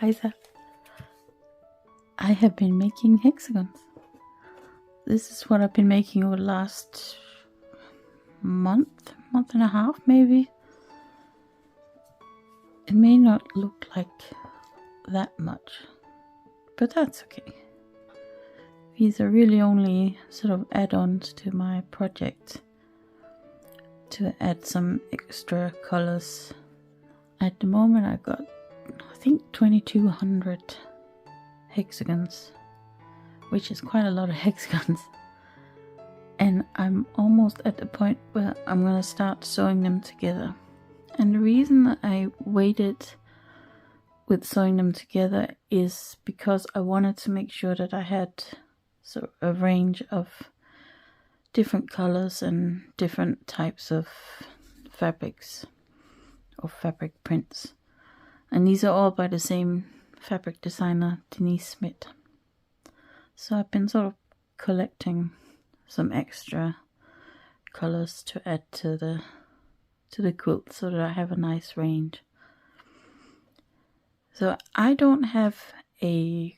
Hejsa. I have been making hexagons. This is what I've been making over the last month and a half maybe. It may not look like that much, but that's okay. These are really only sort of add-ons to my project to add some extra colors. At the moment I got, I think, 2200 hexagons, which is quite a lot of hexagons. And I'm almost at the point where I'm going to start sewing them together. And the reason I waited with sewing them together is because I wanted to make sure that I had sort of a range of different colors and different types of fabrics or fabric prints. And these are all by the same fabric designer, Denise Smith. So I've been sort of collecting some extra colors to add to the quilt so that I have a nice range. So I don't have a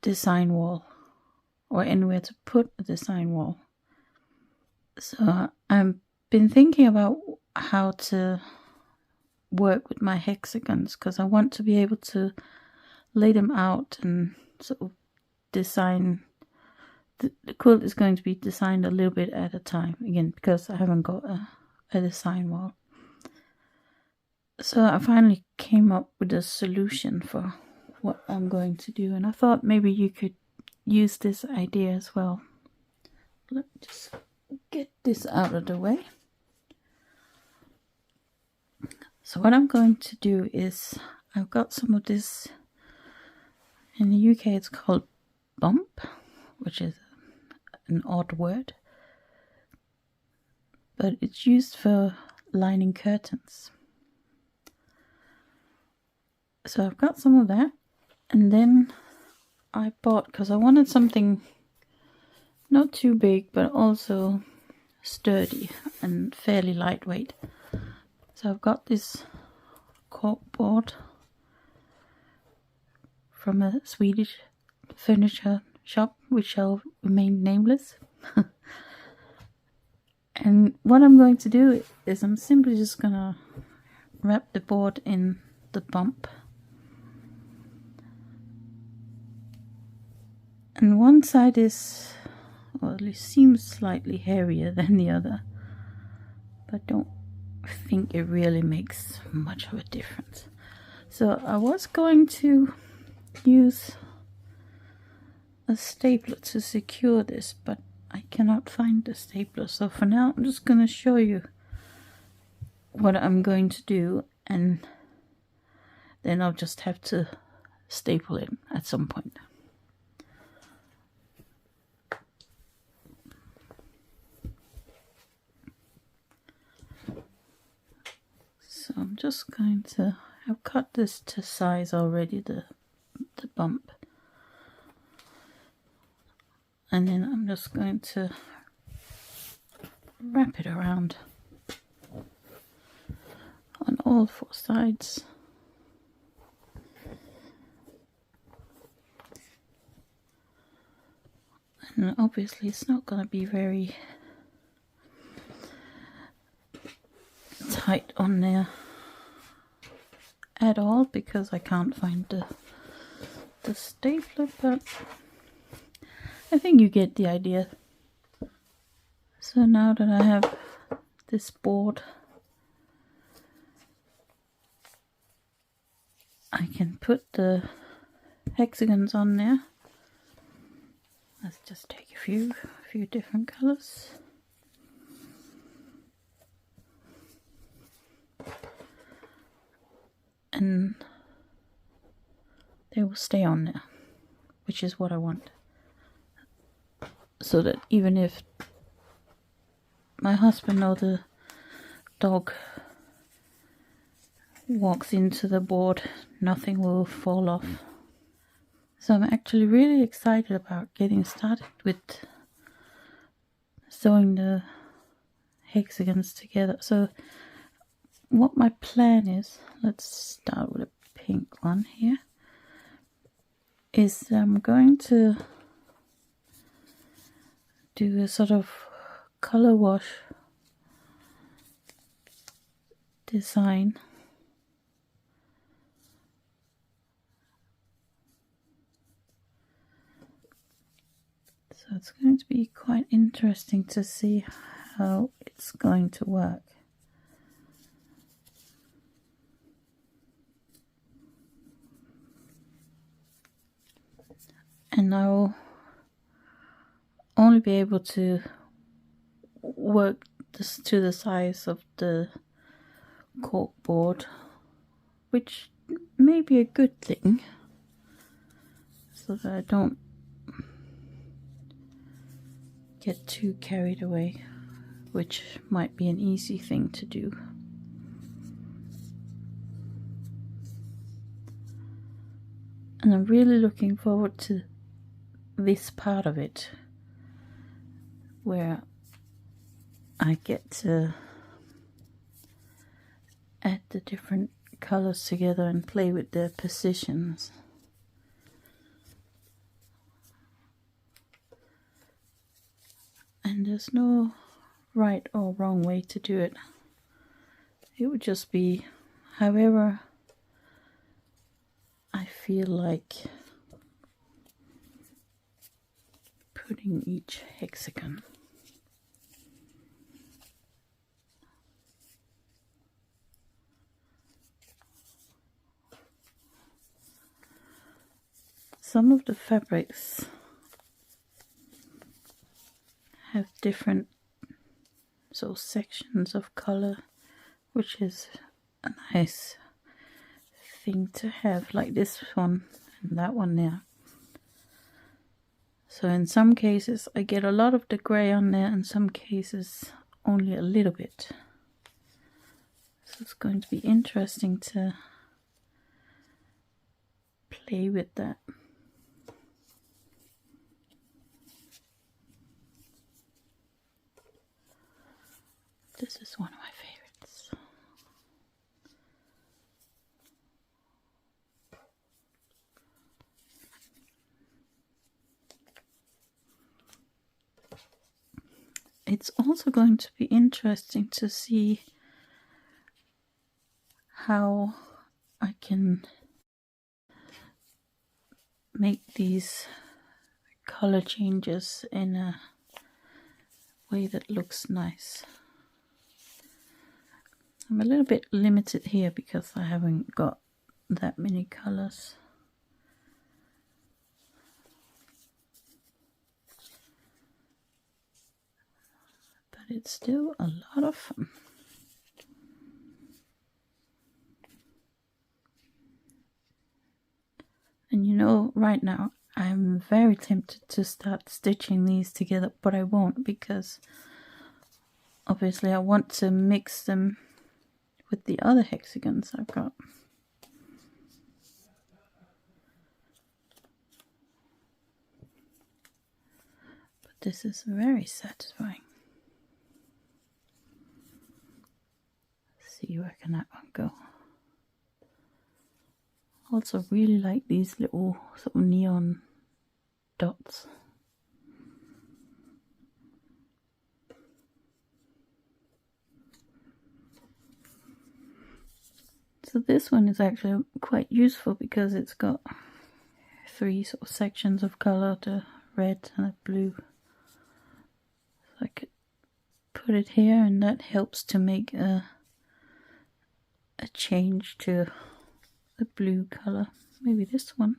design wall or anywhere to put a design wall. So I've been thinking about how to work with my hexagons, because I want to be able to lay them out and sort of design. The quilt is going to be designed a little bit at a time, again, because I haven't got a design wall. So I finally came up with a solution for what I'm going to do, and I thought maybe you could use this idea as well. Let me just get this out of the way. So what I'm going to do is, I've got some of this, in the UK it's called bump, which is an odd word, but it's used for lining curtains. So I've got some of that, and then I bought, because I wanted something not too big but also sturdy and fairly lightweight. So I've got this cork board from a Swedish furniture shop, which shall remain nameless. And what I'm going to do is I'm simply just gonna wrap the board in the bump. And one side is, or at least seems slightly hairier than the other, but don't think it really makes much of a difference. So I was going to use a stapler to secure this, but I cannot find the stapler. So for now I'm just going to show you what I'm going to do, and then I'll just have to staple it at some point. So I'm just going to, I've cut this to size already, the bump. And then I'm just going to wrap it around on all four sides. And obviously it's not going to be very tight on there at all, because I can't find the stapler, but I think you get the idea. So now that I have this board, I can put the hexagons on there. Let's just take a few different colors. And they will stay on there, which is what I want. So that even if my husband or the dog walks into the board, nothing will fall off. So I'm actually really excited about getting started with sewing the hexagons together. So what my plan is, let's start with a pink one here. is I'm going to do a sort of color wash design. So it's going to be quite interesting to see how it's going to work. And I'll only be able to work this to the size of the cork board, which may be a good thing, so that I don't get too carried away, which might be an easy thing to do. And I'm really looking forward to this part of it, where I get to add the different colors together and play with their positions. And there's no right or wrong way to do it. It would just be however I feel like putting each hexagon. Some of the fabrics have different sections of color, which is a nice thing to have, like this one and that one there. So in some cases I get a lot of the grey on there, in some cases only a little bit. So it's going to be interesting to play with that. This is one of my favorites. It's also going to be interesting to see how I can make these color changes in a way that looks nice. I'm a little bit limited here because I haven't got that many colors. But it's still a lot of fun. And you know, right now I'm very tempted to start stitching these together, but I won't, because obviously I want to mix them with the other hexagons I've got. But this is very satisfying. Let's see, where can that one go? Also really like these little sort of neon dots. So this one is actually quite useful because it's got 3 sort of sections of colour, the red and the blue. So I could put it here, and that helps to make a change to the blue colour. Maybe this one.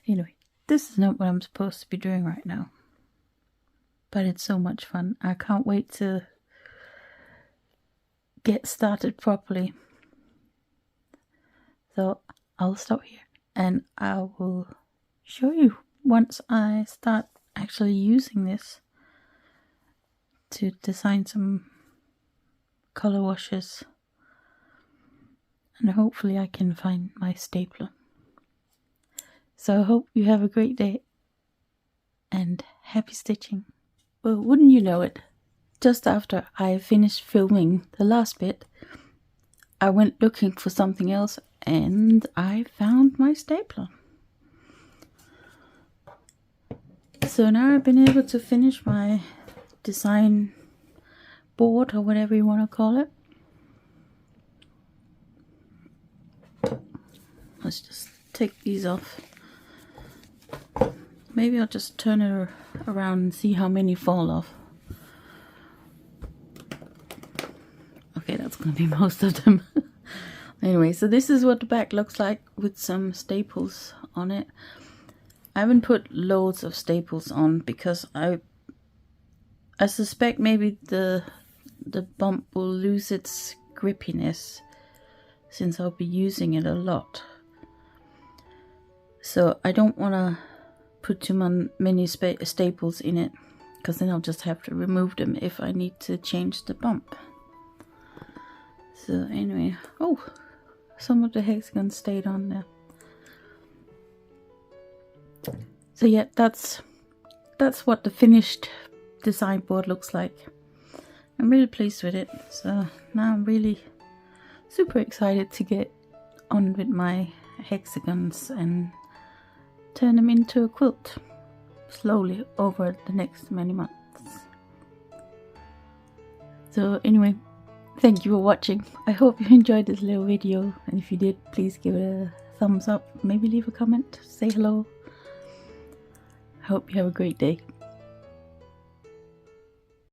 Anyway, this is not what I'm supposed to be doing right now, but it's so much fun. I can't wait to get started properly. So I'll stop here and I will show you once I start actually using this to design some color washes, and hopefully I can find my stapler. So I hope you have a great day, and happy stitching. Well, wouldn't you know it, just after I finished filming the last bit, I went looking for something else and I found my stapler. So now I've been able to finish my design board, or whatever you want to call it. Let's just take these off. Maybe I'll just turn it around and see how many fall off. Okay, that's gonna be most of them. Anyway, so this is what the back looks like with some staples on it. I haven't put loads of staples on because I suspect maybe the bump will lose its grippiness since I'll be using it a lot. So I don't want to put too many staples in it, because then I'll just have to remove them if I need to change the bump. So anyway, oh, some of the hexagons stayed on there. So yeah, that's what the finished design board looks like. I'm really pleased with it. So now I'm really super excited to get on with my hexagons and turn them into a quilt slowly over the next many months. So anyway, thank you for watching. I hope you enjoyed this little video, and if you did, please give it a thumbs up, maybe leave a comment, say hello. I hope you have a great day.